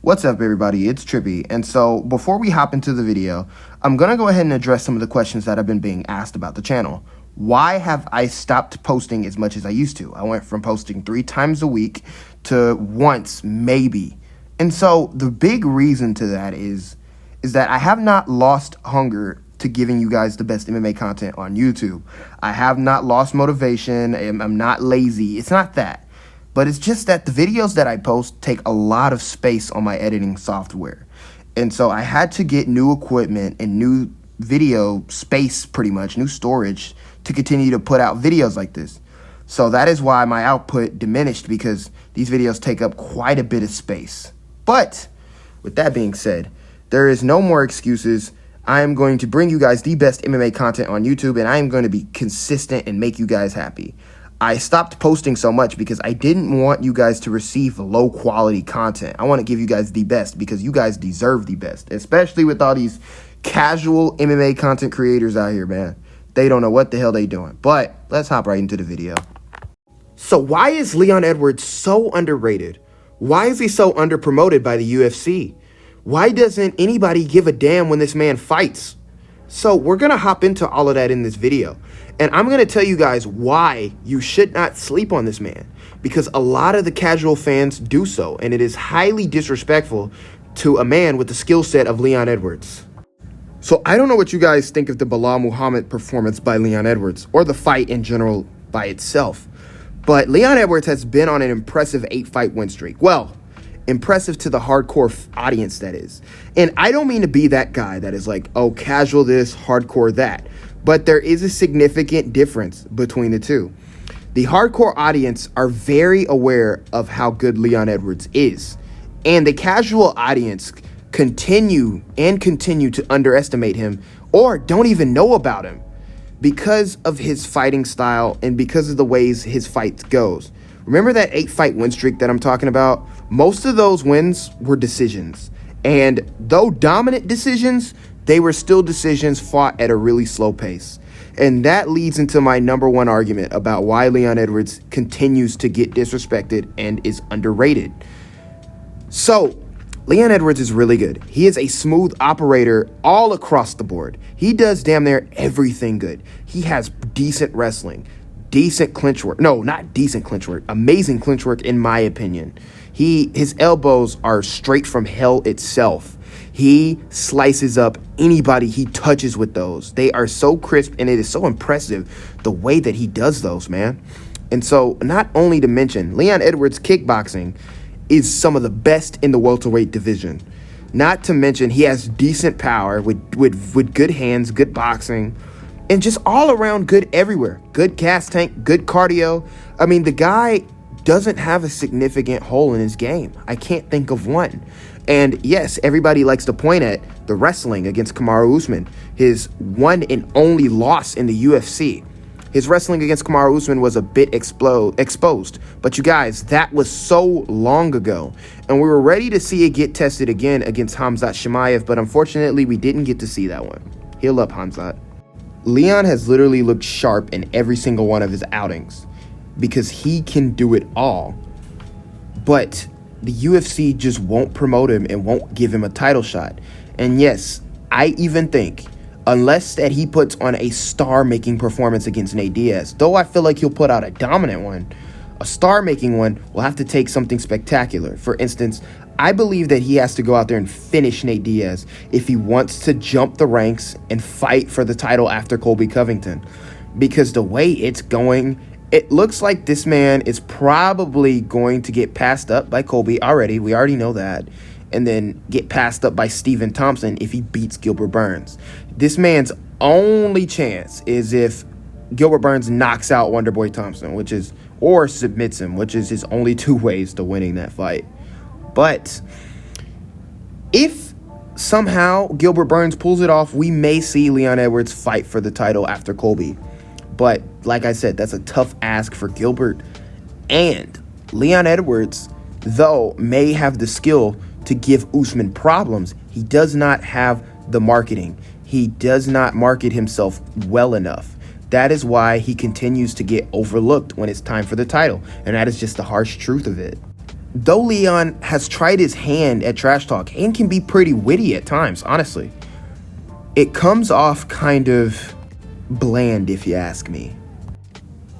What's up, everybody? It's Trippy. And so before we hop into the video, I'm going to go ahead and address some of the questions that have been being asked about the channel. Why have I stopped posting as much as I used to? I went from posting 3 times a week to once, maybe. And so the big reason to that is that I have not lost hunger to giving you guys the best MMA content on YouTube. I have not lost motivation. I'm not lazy. It's not that. But it's just that the videos that I post take a lot of space on my editing software. And so I had to get new equipment and new video space, pretty much, new storage to continue to put out videos like this. So that is why my output diminished, because these videos take up quite a bit of space. But with that being said, there is no more excuses. I am going to bring you guys the best MMA content on YouTube, and I am going to be consistent and make you guys happy. I stopped posting so much because I didn't want you guys to receive low quality content. I want to give you guys the best because you guys deserve the best, especially with all these casual MMA content creators out here, man. They don't know what the hell they doing. But let's hop right into the video. So why is Leon Edwards so underrated? Why is he so underpromoted by the UFC? Why doesn't anybody give a damn when this man fights? So we're going to hop into all of that in this video. And I'm going to tell you guys why you should not sleep on this man. Because a lot of the casual fans do so. And it is highly disrespectful to a man with the skill set of Leon Edwards. So I don't know what you guys think of the Belal Muhammad performance by Leon Edwards, or the fight in general by itself. But Leon Edwards has been on an impressive 8-fight win streak. Well, impressive to the hardcore audience, that is. And I don't mean to be that guy that is like, oh, casual this, hardcore that. But there is a significant difference between the two. The hardcore audience are very aware of how good Leon Edwards is. And the casual audience continue to underestimate him, or don't even know about him, because of his fighting style and because of the ways his fight goes. Remember that 8-fight win streak that I'm talking about? Most of those wins were decisions. And though dominant decisions, they were still decisions fought at a really slow pace. And that leads into my number one argument about why Leon Edwards continues to get disrespected and is underrated. So, Leon Edwards is really good. He is a smooth operator all across the board. He does damn near everything good. He has decent wrestling, decent clinch work. No, not decent clinch work. Amazing clinch work, in my opinion. His elbows are straight from hell itself. He slices up anybody he touches with those. They are so crisp, and it is so impressive the way that he does those, man. And so, not only to mention, Leon Edwards' kickboxing is some of the best in the welterweight division. Not to mention, he has decent power with good hands, good boxing, and just all around good everywhere. Good gas tank, good cardio. I mean, the guy doesn't have a significant hole in his game. I can't think of one. And yes, everybody likes to point at the wrestling against Kamaru Usman, his one and only loss in the UFC. His wrestling against Kamaru Usman was a bit exposed. But you guys, that was so long ago. And we were ready to see it get tested again against Khamzat Chimaev, but unfortunately, we didn't get to see that one. Heal up, Khamzat. Leon has literally looked sharp in every single one of his outings because he can do it all. But the UFC just won't promote him and won't give him a title shot. And yes, I even think, unless that he puts on a star-making performance against Nate Diaz, though I feel like he'll put out a dominant one, a star-making one will have to take something spectacular. For instance, I believe that he has to go out there and finish Nate Diaz if he wants to jump the ranks and fight for the title after Colby Covington. Because the way it's going, it looks like this man is probably going to get passed up by Colby already. We already know that. And then get passed up by Stephen Thompson if he beats Gilbert Burns. This man's only chance is if Gilbert Burns knocks out Wonderboy Thompson, or submits him, which is his only 2 ways to winning that fight. But if somehow Gilbert Burns pulls it off, we may see Leon Edwards fight for the title after Colby. But like I said, that's a tough ask for Gilbert. And Leon Edwards, though, may have the skill to give Usman problems, he does not have the marketing. He does not market himself well enough. That is why he continues to get overlooked when it's time for the title. And that is just the harsh truth of it. though Leon has tried his hand at trash talk and can be pretty witty at times, honestly, it comes off kind of bland, if you ask me.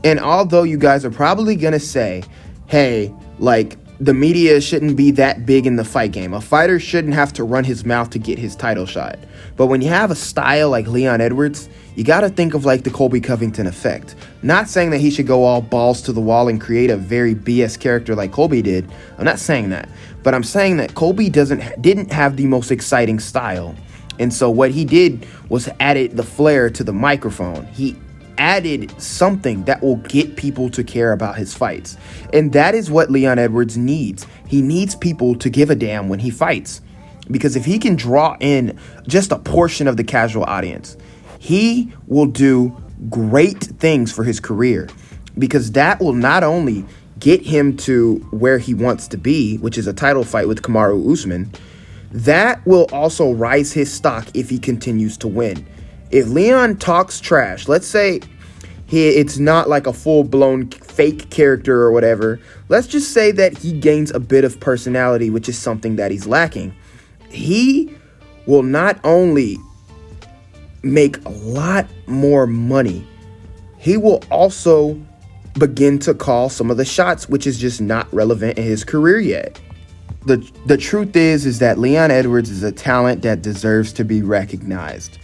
And although you guys are probably gonna say, hey, like, the media shouldn't be that big in the fight game. A fighter shouldn't have to run his mouth to get his title shot. But when you have a style like Leon Edwards, you gotta think of like the Colby Covington effect. Not saying that he should go all balls to the wall and create a very BS character like Colby did. I'm not saying that. But I'm saying that Colby didn't have the most exciting style. And so what he did was added the flair to the microphone. He added something that will get people to care about his fights. And that is what Leon Edwards needs. He needs people to give a damn when he fights. Because if he can draw in just a portion of the casual audience, he will do great things for his career. Because that will not only get him to where he wants to be, which is a title fight with Kamaru Usman, that will also rise his stock if he continues to win. If Leon talks trash, let's say it's not like a full-blown fake character or whatever. Let's just say that he gains a bit of personality, which is something that he's lacking. He will not only make a lot more money, he will also begin to call some of the shots, which is just not relevant in his career yet. The truth is that Leon Edwards is a talent that deserves to be recognized.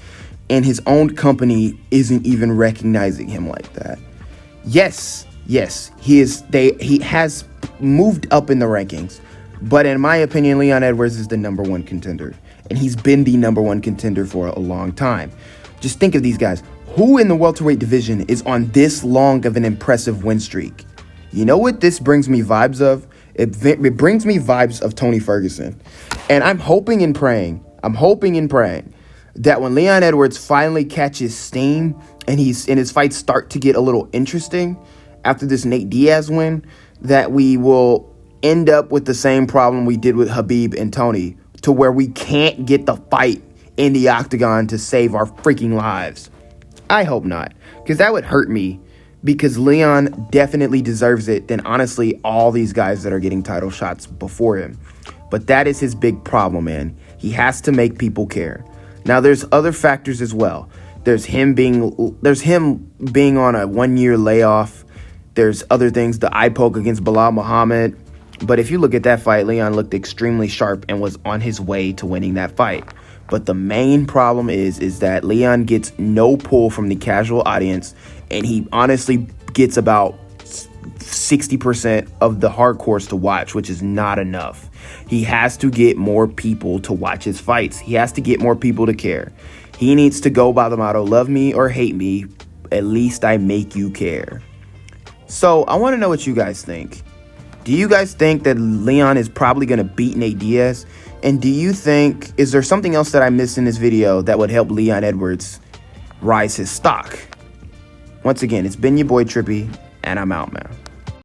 And his own company isn't even recognizing him like that. Yes, he has moved up in the rankings, but in my opinion, Leon Edwards is the #1 contender, and he's been the #1 contender for a long time. Just think of these guys. Who in the welterweight division is on this long of an impressive win streak? You know what this brings me vibes of? It brings me vibes of Tony Ferguson, and I'm hoping and praying that when Leon Edwards finally catches steam and his fights start to get a little interesting after this Nate Diaz win, that we will end up with the same problem we did with Khabib and Tony, to where we can't get the fight in the octagon to save our freaking lives. I hope not, because that would hurt me, because Leon definitely deserves it than honestly all these guys that are getting title shots before him. But that is his big problem, man. He has to make people care. Now, there's other factors as well. There's him being on a 1-year layoff. There's other things, the eye poke against Bilal Muhammad. But if you look at that fight, Leon looked extremely sharp and was on his way to winning that fight. But the main problem is that Leon gets no pull from the casual audience, and he honestly gets about 60% of the hardcores to watch, which is not enough. He has to get more people to watch his fights. He has to get more people to care. He needs to go by the motto, love me or hate me, at least I make you care. So I want to know what you guys think. Do you guys think that Leon is probably going to beat Nate Diaz? And do you think, is there something else that I missed in this video that would help Leon Edwards rise his stock? Once again, it's been your boy Trippy, and I'm out, man.